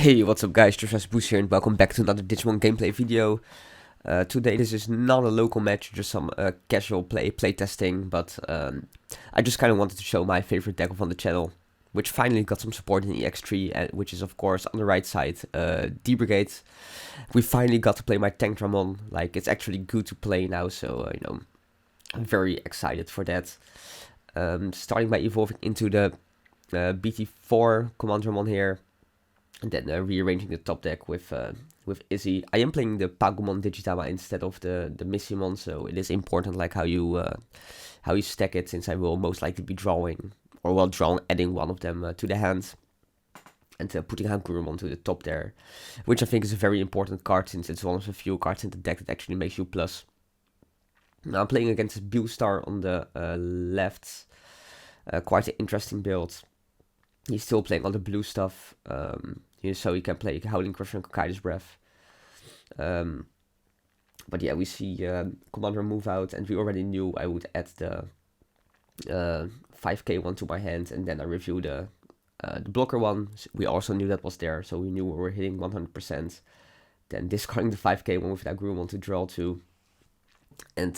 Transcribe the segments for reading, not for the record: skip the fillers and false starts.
Hey, what's up guys, Just Boost here and welcome back to another Digimon gameplay video. Today this is not a local match, just some casual play testing, but I just kind of wanted to show my favorite deck on the channel, which finally got some support in EX3, which is of course on the right side, D-Brigade. We finally got to play my Commandramon, like it's actually good to play now, so I'm very excited for that. Starting by evolving into the BT4 Commandramon here. And then rearranging the top deck with Izzy. I am playing the Pagumon Digitama instead of the Missimon, so it is important like how you stack it, since I will most likely be drawing, or while drawing, adding one of them to the hand. And putting Hagurumon to the top there, which I think is a very important card, since it's one of the few cards in the deck that actually makes you plus. Now I'm playing against Beelstarmon on the left. Quite an interesting build. He's still playing all the blue stuff, so he can play Howling Crusher and Kokai's Breath. But yeah, we see Commander move out, and we already knew I would add the 5k one to my hand, and then I review the blocker one. We also knew that was there, so we knew we were hitting 100%. Then discarding the 5k one with that Agumon to draw 2. And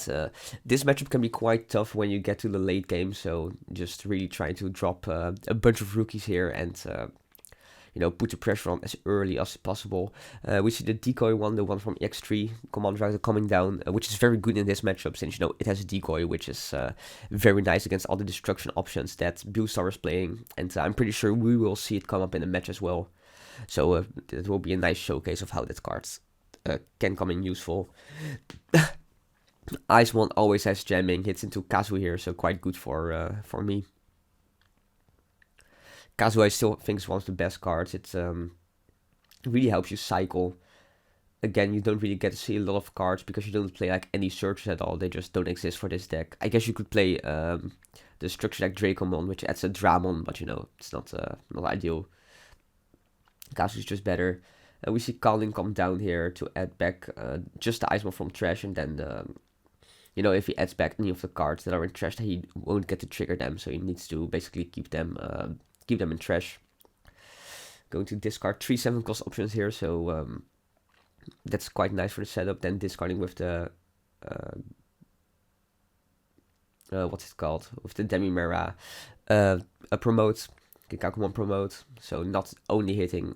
this matchup can be quite tough when you get to the late game, so just really trying to drop a bunch of rookies here and put the pressure on as early as possible. We see the decoy one, the one from EX3 Commandramon coming down, which is very good in this matchup, since it has a decoy, which is very nice against all the destruction options that Beelstar is playing, and I'm pretty sure we will see it come up in the match as well. So it will be a nice showcase of how that card can come in useful. Icemon always has jamming, hits into Kazu here, so quite good for me. Kazu I still think is one of the best cards. It really helps you cycle. Again, you don't really get to see a lot of cards because you don't play like any searches at all. They just don't exist for this deck. I guess you could play the structure deck Dracomon, which adds a Dramon, but it's not ideal. Kazu is just better. We see Kalin come down here to add back just the Icemon from trash, and then if he adds back any of the cards that are in trash, he won't get to trigger them, so he needs to basically keep them in trash. Going to discard 3 7-cost options here, so that's quite nice for the setup. Then discarding with the what's it called? With the Demimera a promote, Kikakumon promote, so not only hitting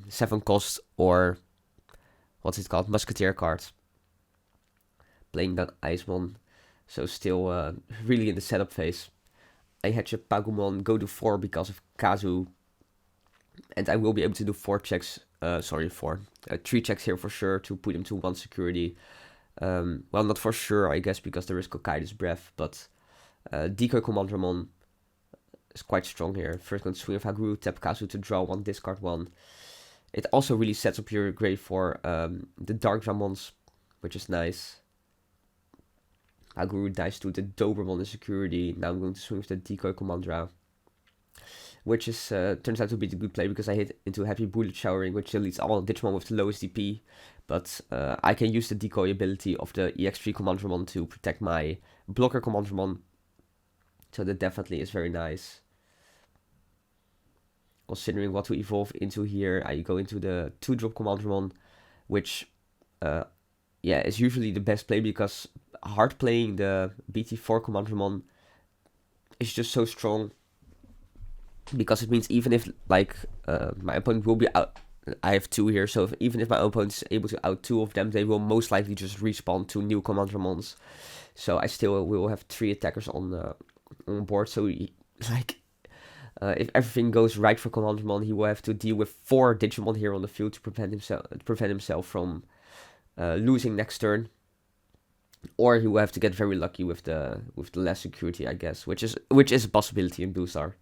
7 costs or what's it called, Musketeer cards. Playing that Icemon, so still really in the setup phase. I hatch a Pagumon, go to 4 because of Kazu, and I will be able to do 3 checks here for sure to put him to 1 security. Well, not for sure, I guess, because there is Kokai's Breath, but Decoy Commandramon is quite strong here. First going to swing of Haguru, tap Kazu to draw 1, discard 1. It also really sets up your grade for the Dark Dramons, which is nice. Haguru dies to the Dobermon in security. Now I'm going to swing with the Decoy Commandra, which is turns out to be the good play because I hit into Heavy Bullet Showering, which deletes all Digimon with the lowest DP. But I can use the decoy ability of the EX3 Commandramon to protect my blocker Commandramon. So that definitely is very nice. Considering what to evolve into here, I go into the 2-drop Commandramon, which is usually the best play because hard playing the BT4 Commandramon is just so strong, because it means even if my opponent will be out, I have 2 here, so even if my opponent is able to out 2 of them, they will most likely just respawn 2 new Commandramons. So I still will have 3 attackers on board. So if everything goes right for Commandramon, he will have to deal with 4 Digimon here on the field to prevent himself from losing next turn. Or he will have to get very lucky with the less security, I guess, which is a possibility in Beelstar.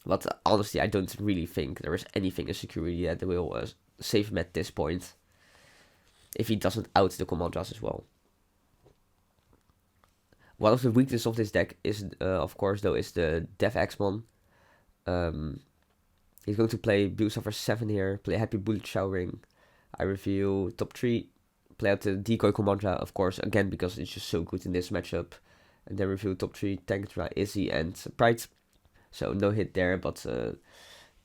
But honestly, I don't really think there is anything in security that will save him at this point, if he doesn't out the Commandras as well. One of the weaknesses of this deck is, of course, though, is the Death Axmon. He's going to play Beelstar for 7 here, play Happy Bullet Showering. I review top 3. Play out the Decoy Commandra, of course, again, because it's just so good in this matchup. And then review top 3, Tantra, Izzy, and Pride. So no hit there, but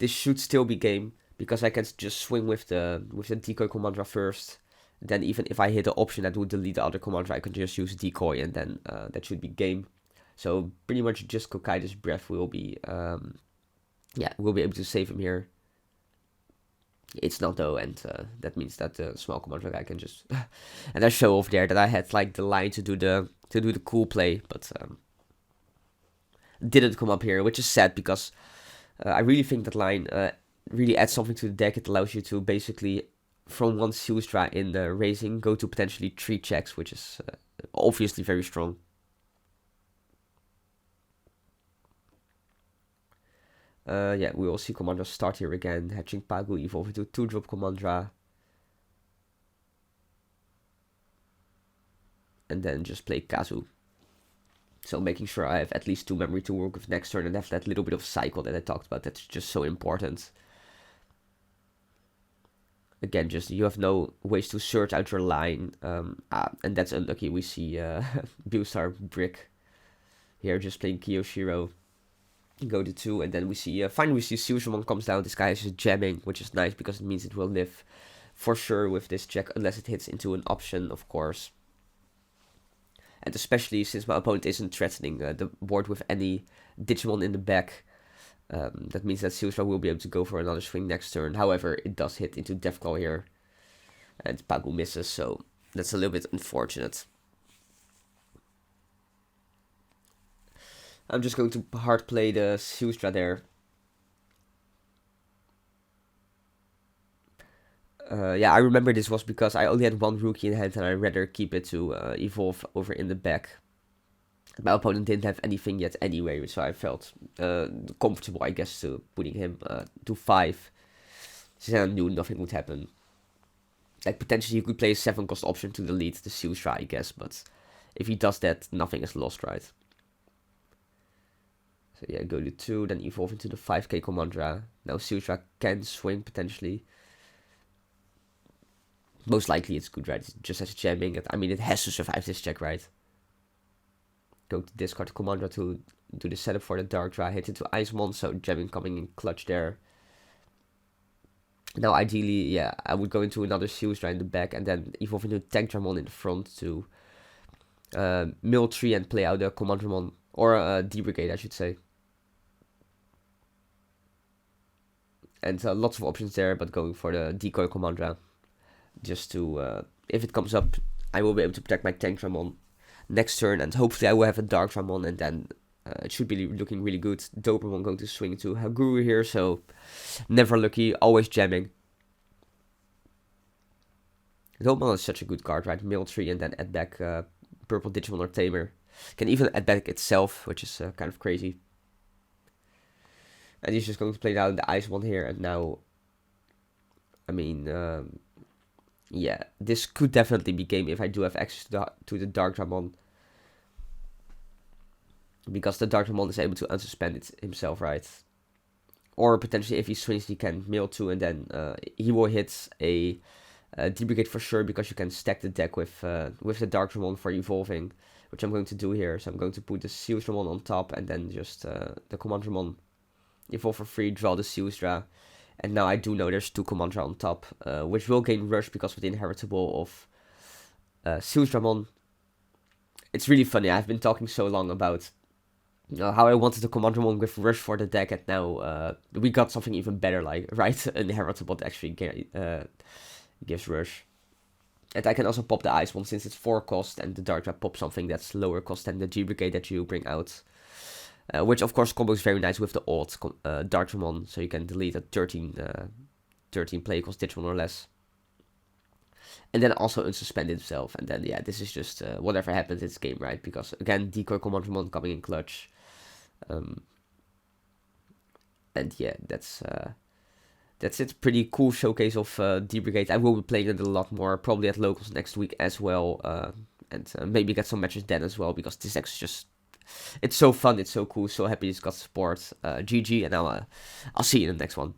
this should still be game, because I can just swing with the decoy Commandra first. Then even if I hit the option that would delete the other Commandra, I can just use decoy, and then that should be game. So pretty much just Kokaida's Breath will be, we'll be able to save him here. It's not though, and that means that the small Commandra guy can just and I show off there that I had like the line to do the cool play, but didn't come up here, which is sad, because I really think that line really adds something to the deck. It allows you to basically, from one Sealstra in the raising, go to potentially 3 checks, which is obviously very strong. We will see Commandra start here again, hatching Pagu, evolve into 2-drop Commandra. And then just play Kazu. So making sure I have at least 2 memory to work with next turn, and have that little bit of cycle that I talked about. That's just so important. Again, just you have no ways to search out your line, and that's unlucky. We see Beelstar Brick here just playing Kiyoshiro. Go to 2, and then we see finally we see Beelstarmon comes down. This guy is just jamming, which is nice because it means it will live for sure with this check, unless it hits into an option, of course. And especially since my opponent isn't threatening the board with any Digimon in the back, that means that Sealstra will be able to go for another swing next turn. However, it does hit into Deathclaw here, and Pagu misses, so that's a little bit unfortunate. I'm just going to hard play the Sealstra there. I remember this was because I only had 1 rookie in hand, and I'd rather keep it to evolve over in the back. My opponent didn't have anything yet anyway, so I felt comfortable, I guess, to putting him to 5. Since I knew nothing would happen. Like, potentially you could play a 7-cost option to delete the Sealstra, I guess, but if he does that, nothing is lost, right? So yeah, go to 2, then evolve into the 5k Commandra. Now Sealstra can swing, potentially. Most likely it's good, right? It just has jamming. I mean, it has to survive this check, right? Go to discard Commandra to do the setup for the Dark Dry. Hit into Icemon, so jamming coming in clutch there. Now, ideally, I would go into another Sealstra in the back, and then evolve into Tankdramon in the front to mill 3 and play out a Commandramon, or D-Brigade, I should say. And lots of options there, but going for the decoy Commandra. Just to, if it comes up, I will be able to protect my Tankdramon next turn, and hopefully I will have a Darkdramon, and then it should be looking really good. Dobermon going to swing to Haguru here, so never lucky, always jamming. Dobermon is such a good card, right? Mill 3 and then add back Purple Digimon or Tamer. Can even add back itself, which is kind of crazy. And he's just going to play down the Ice one here, and now, I mean, this could definitely be game if I do have access to the Darkdramon. Because the Darkdramon is able to unsuspend it himself, right? Or potentially if he swings, he can mill 2, and then he will hit a D-Brigade for sure, because you can stack the deck with the Darkdramon for evolving, which I'm going to do here. So I'm going to put the Sealsdramon on top, and then just the Commandramon evolve for free, draw the Sealstra. And now I do know there's 2 Commandra on top, which will gain Rush because of the inheritable of Sealsdramon. It's really funny, I've been talking so long about how I wanted the Commandramon with Rush for the deck, and now we got something even better, like, right, an inheritable that actually gives Rush. And I can also pop the Ice one since it's 4 cost, and the Dark Trap pop something that's lower cost than the G-Brigade that you bring out. Which of course combos very nice with the old Darkdramon, so you can delete a 13 play cost Digimon or less. And then also unsuspend himself, and then this is just whatever happens, it's game, right? Because again, decoy Commandramon coming in clutch. And that's it. Pretty cool showcase of D-Brigade. I will be playing it a lot more, probably at locals next week as well, and maybe get some matches then as well, because this deck is just, it's so fun, it's so cool, so happy it's got support. GG, and now I'll see you in the next one.